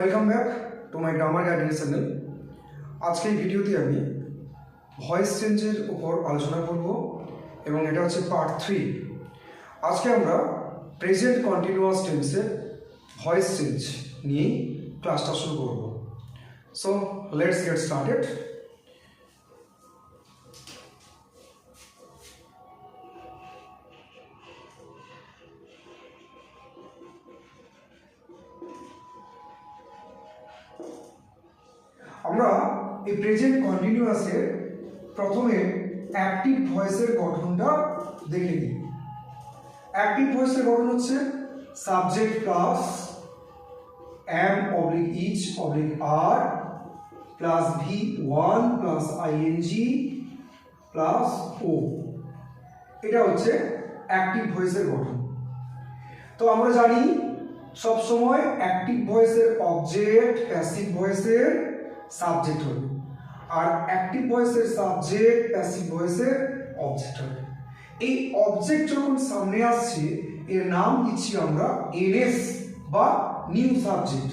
Welcome back to my grammar guidance channel. আজকে এই ভিডিওতে আমি ভয়েস চেঞ্জের উপর আলোচনা করব এবং এটা হচ্ছে পার্ট 3। আজকে আমরা প্রেজেন্ট কন্টিনিউয়াস টেন্সের ভয়েস চেঞ্জ নিয়েই ক্লাসটা শুরু করব। So let's get started. আমরা এই প্রেজেন্ট কন্টিনিউয়াসের প্রথমে অ্যাক্টিভ ভয়েসের গঠনটা দেখে নিই। অ্যাক্টিভ ভয়েসের গঠন হচ্ছে subject plus am oblique each oblique are plus v1 plus ing plus o। এটা হচ্ছে অ্যাক্টিভ ভয়েসের গঠন। তো আমরা জানি সবসময় অ্যাক্টিভ ভয়েসের অবজেক্ট প্যাসিভ ভয়েসের সাবজেক্ট হবে, আর অ্যাক্টিভ ভয়েসের সাবজেক্ট প্যাসিভ ভয়েসের অবজেক্ট হবে। এই অবজেক্ট যখন সামনে আসছে এর নাম দিচ্ছি আমরা এনএস বা নিউ সাবজেক্ট,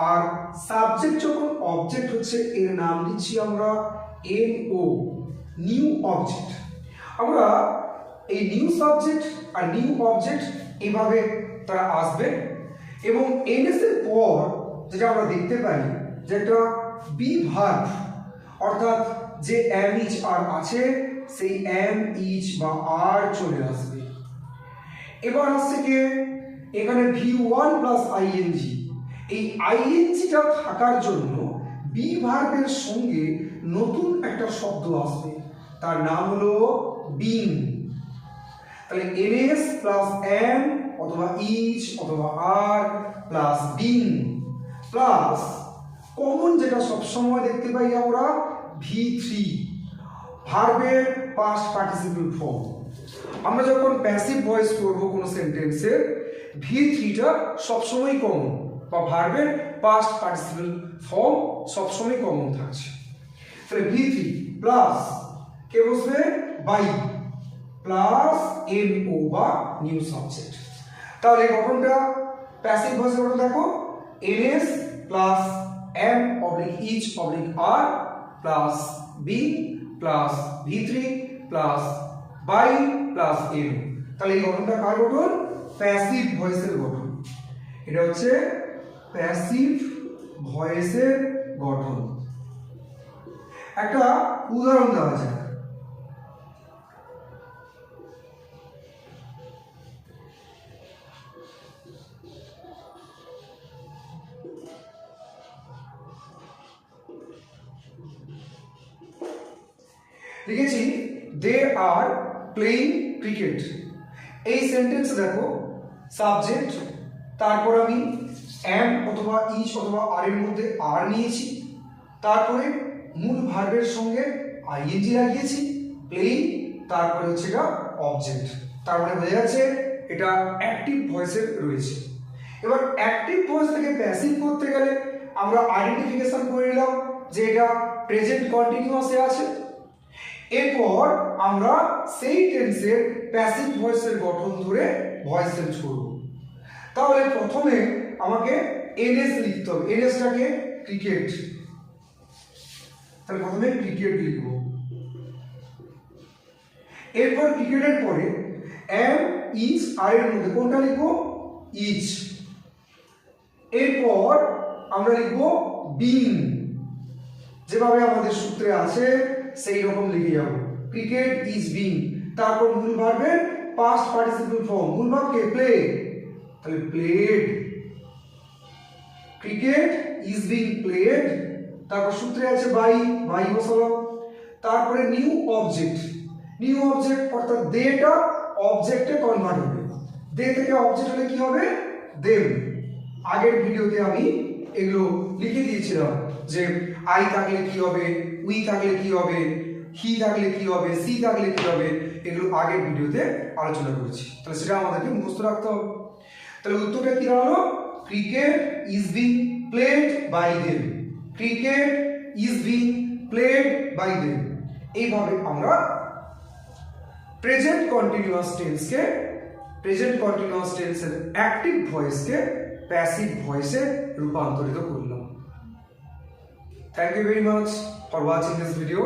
আর সাবজেক্ট যখন অবজেক্ট হচ্ছে এর নাম দিচ্ছি আমরা এনও নিউ অবজেক্ট। আমরা এই নিউ সাবজেক্ট আর নিউ অবজেক্ট এইভাবে তারা আসবে এবং এনএস এর পর যেটা আমরা দেখতে পাই যে একটা বি ভার্ব, অর্থাৎ যে এম ইজ আর আছে সেই এম ইজ বা আর চলে আসবে। এবার আসছে কি এখানে v1 প্লাস আইএনজি। এই আইএনজিটা থাকার জন্য বি ভার্বের সঙ্গে নতুন একটা শব্দ আসবে, তার নাম হলো বিং। তাহলে এনএস প্লাস এম অথবা ইজ অথবা আর প্লাস বিং প্লাস কমন যেটা সবসময় দেখতে পাই আমরা v3 ভার্বের পাস্ট পার্টিসিপল ফর্ম। আমরা যখন প্যাসিভ ভয়েস করব কোনো সেন্টেন্সের v3টা সবসময় কমন, বা ভার্বের পাস্ট পার্টিসিপল ফর্ম সবসময় কমন থাকছে। তাহলে v3 প্লাস কে বসবে বাই প্লাস এনও বা নিউ সাবজেক্ট। তাহলে গঠনটা প্যাসিভ ভয়েসের গঠন দেখো N S plus am oblique is oblique are plus be plus v3 plus by plus N. তাহলে এই গঠনটা কার গঠন? প্যাসিভ ভয়েসের গঠন। এটা হচ্ছে প্যাসিভ ভয়েসের গঠন। একটা উদাহরণ দেওয়া যাক। লিখেছি দে আর প্লেইং ক্রিকেট। এই সেন্টেন্স দেখো সাবজেক্ট, তারপর আমি এম অথবা ইজ অথবা আর এর মধ্যে আর নিয়েছি, তারপরে মূল ভার্বের সঙ্গে আইএনজি লাগিয়েছি প্লেইং, তারপরে হচ্ছে এটা অবজেক্ট। তারপরে বোঝা যাচ্ছে এটা অ্যাক্টিভ ভয়েসের রয়েছে। এবার অ্যাক্টিভ ভয়েস থেকে প্যাসিভ করতে গেলে আমরা আইডেন্টিফিকেশন করে নিলাম যে এটা প্রেজেন্ট কন্টিনিউয়াসে আছে। এরপর আমরা সেই টেন্সের প্যাসিভ ভয়েসের গঠন ধরে ভয়েস চেঞ্জ করব। তাহলে প্রথমে আমাকে এনএস লিখতে হবে। এনএসটাকে ক্রিকেট, তাহলে প্রথমে ক্রিকেট লিখব। এরপর ক্রিকেটের পরে এম ইজ আর এর মধ্যে কোনটা লিখব? ইজ। এরপর আমরা লিখব বিং, যেভাবে আমাদের সূত্রে আছে সেই রকম লিখে যাব ক্রিকেট ইজ বিং। তারপর মূল ভার্বের পাস্ট পার্টিসিপল ফর্ম, মূল ভার্ব কে প্লে, তাহলে played. Cricket is being played, তারপর সূত্রে আছে বাই, বাই বসালাম। তারপরে নিউ অবজেক্ট, নিউ অবজেক্ট অর্থাৎ দেটা অবজেক্টে কনভার্ট হবে। দে থেকে অবজেক্ট হলে কি হবে? দেম। আগের ভিডিওতে আমি এগুলো লিখে দিয়েছিলাম যে আই থাকলে কি হবে, উই থাকলে কি হবে, হি থাকলে কি হবে, সি থাকলে কি হবে, এগুলো আগের ভিডিওতে আলোচনা করেছি। তাহলে সেটা আমাদেরকে মুখস্থ রাখতে হবে। তাহলে উত্তরটা কি দাঁড়ালো? Cricket is being played by them. Cricket is being played by them. এইভাবে আমরা প্রেজেন্ট কন্টিনিউয়াস টেন্সের অ্যাক্টিভ ভয়েসকে প্যাসিভ ভয়েসে রূপান্তরিত করলাম। Thank you very much for watching this video.